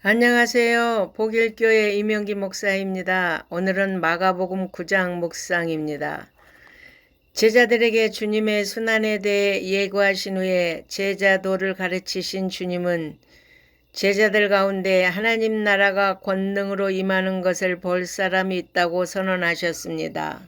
안녕하세요. 복일교회 이명기 목사입니다. 오늘은 마가복음 9장 묵상입니다. 제자들에게 주님의 순환에 대해 예고하신 후에 제자도를 가르치신 주님은 제자들 가운데 하나님 나라가 권능으로 임하는 것을 볼 사람이 있다고 선언하셨습니다.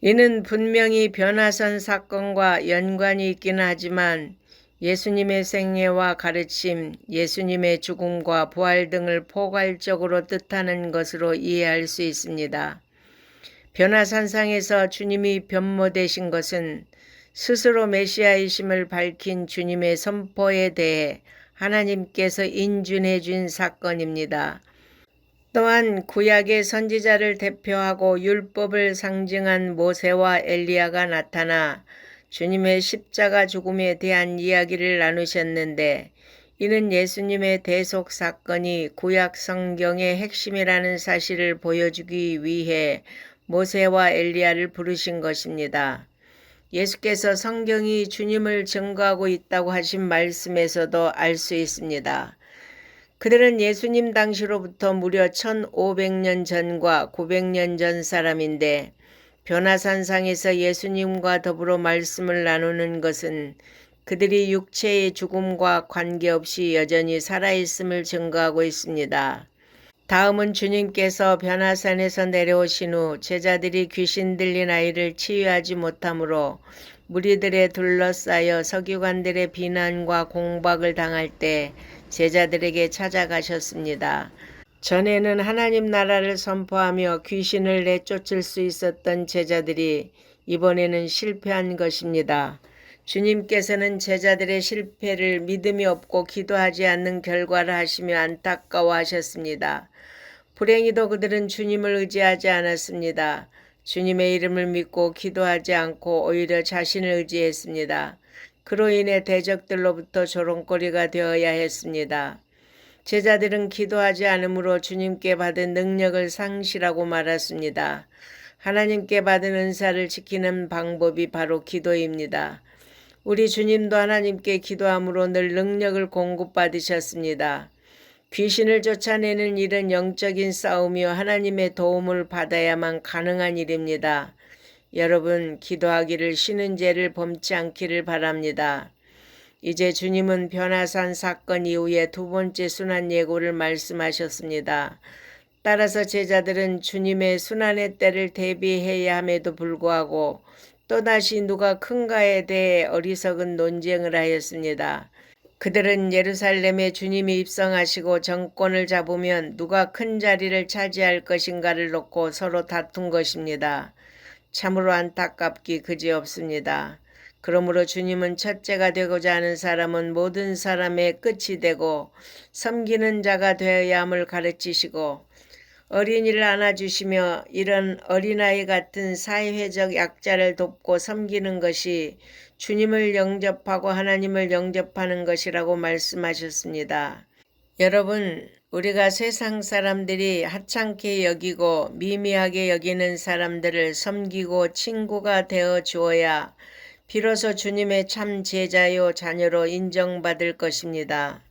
이는 분명히 변화선 사건과 연관이 있기는 하지만 예수님의 생애와 가르침, 예수님의 죽음과 부활 등을 포괄적으로 뜻하는 것으로 이해할 수 있습니다. 변화산상에서 주님이 변모되신 것은 스스로 메시아이심을 밝힌 주님의 선포에 대해 하나님께서 인준해 준 사건입니다. 또한 구약의 선지자를 대표하고 율법을 상징한 모세와 엘리야가 나타나 주님의 십자가 죽음에 대한 이야기를 나누셨는데, 이는 예수님의 대속 사건이 구약 성경의 핵심이라는 사실을 보여주기 위해 모세와 엘리야를 부르신 것입니다. 예수께서 성경이 주님을 증거하고 있다고 하신 말씀에서도 알 수 있습니다. 그들은 예수님 당시로부터 무려 1500년 전과 900년 전 사람인데, 변화산상에서 예수님과 더불어 말씀을 나누는 것은 그들이 육체의 죽음과 관계없이 여전히 살아있음을 증거하고 있습니다. 다음은 주님께서 변화산에서 내려오신 후 제자들이 귀신 들린 아이를 치유하지 못하므로 무리들에 둘러싸여 서기관들의 비난과 공박을 당할 때 제자들에게 찾아가셨습니다. 전에는 하나님 나라를 선포하며 귀신을 내쫓을 수 있었던 제자들이 이번에는 실패한 것입니다. 주님께서는 제자들의 실패를 믿음이 없고 기도하지 않는 결과를 하시며 안타까워하셨습니다. 불행히도 그들은 주님을 의지하지 않았습니다. 주님의 이름을 믿고 기도하지 않고 오히려 자신을 의지했습니다. 그로 인해 대적들로부터 조롱거리가 되어야 했습니다. 제자들은 기도하지 않으므로 주님께 받은 능력을 상실하고 말았습니다. 하나님께 받은 은사를 지키는 방법이 바로 기도입니다. 우리 주님도 하나님께 기도함으로 늘 능력을 공급받으셨습니다. 귀신을 쫓아내는 일은 영적인 싸움이요 하나님의 도움을 받아야만 가능한 일입니다. 여러분, 기도하기를 쉬는 죄를 범치 않기를 바랍니다. 이제 주님은 변화산 사건 이후에 두 번째 순환 예고를 말씀하셨습니다. 따라서 제자들은 주님의 순환의 때를 대비해야 함에도 불구하고 또다시 누가 큰가에 대해 어리석은 논쟁을 하였습니다. 그들은 예루살렘에 주님이 입성하시고 정권을 잡으면 누가 큰 자리를 차지할 것인가를 놓고 서로 다툰 것입니다. 참으로 안타깝기 그지없습니다. 그러므로 주님은 첫째가 되고자 하는 사람은 모든 사람의 끝이 되고 섬기는 자가 되어야 함을 가르치시고, 어린이를 안아주시며 이런 어린아이 같은 사회적 약자를 돕고 섬기는 것이 주님을 영접하고 하나님을 영접하는 것이라고 말씀하셨습니다. 여러분, 우리가 세상 사람들이 하찮게 여기고 미미하게 여기는 사람들을 섬기고 친구가 되어 주어야 비로소 주님의 참 제자요 자녀로 인정받을 것입니다.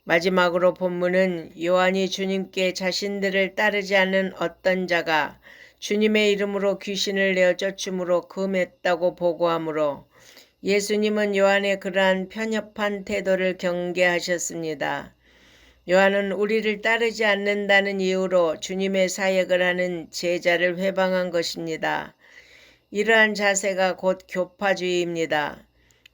마지막으로 본문은 요한이 주님께 자신들을 따르지 않는 어떤 자가 주님의 이름으로 귀신을 내어 쫓음으로 금했다고 보고하므로 예수님은 요한의 그러한 편협한 태도를 경계하셨습니다. 요한은 우리를 따르지 않는다는 이유로 주님의 사역을 하는 제자를 회방한 것입니다. 이러한 자세가 곧 교파주의입니다.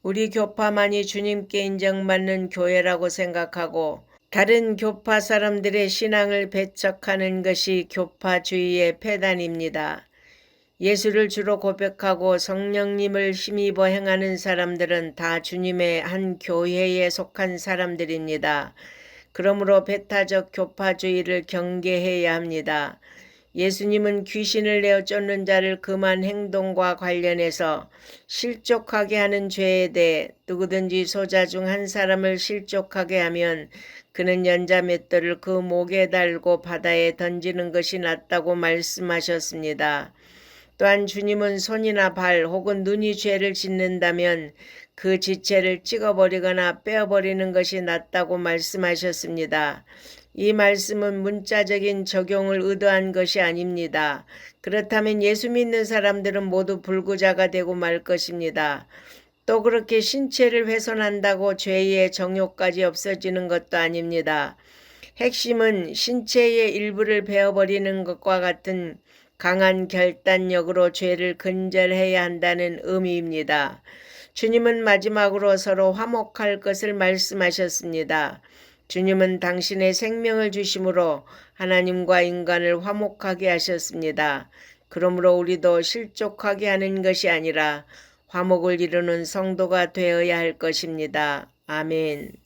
우리 교파만이 주님께 인정받는 교회라고 생각하고 다른 교파 사람들의 신앙을 배척하는 것이 교파주의의 폐단입니다. 예수를 주로 고백하고 성령님을 힘입어 행하는 사람들은 다 주님의 한 교회에 속한 사람들입니다. 그러므로 배타적 교파주의를 경계해야 합니다. 예수님은 귀신을 내어 쫓는 자를 금한 행동과 관련해서 실족하게 하는 죄에 대해 누구든지 소자 중 한 사람을 실족하게 하면 그는 연자맷돌을 그 목에 달고 바다에 던지는 것이 낫다고 말씀하셨습니다. 또한 주님은 손이나 발 혹은 눈이 죄를 짓는다면 그 지체를 찍어버리거나 빼어버리는 것이 낫다고 말씀하셨습니다. 이 말씀은 문자적인 적용을 의도한 것이 아닙니다. 그렇다면 예수 믿는 사람들은 모두 불구자가 되고 말 것입니다. 또 그렇게 신체를 훼손한다고 죄의 정욕까지 없어지는 것도 아닙니다. 핵심은 신체의 일부를 베어버리는 것과 같은 강한 결단력으로 죄를 근절해야 한다는 의미입니다. 주님은 마지막으로 서로 화목할 것을 말씀하셨습니다. 주님은 당신의 생명을 주심으로 하나님과 인간을 화목하게 하셨습니다. 그러므로 우리도 실족하게 하는 것이 아니라 화목을 이루는 성도가 되어야 할 것입니다. 아멘.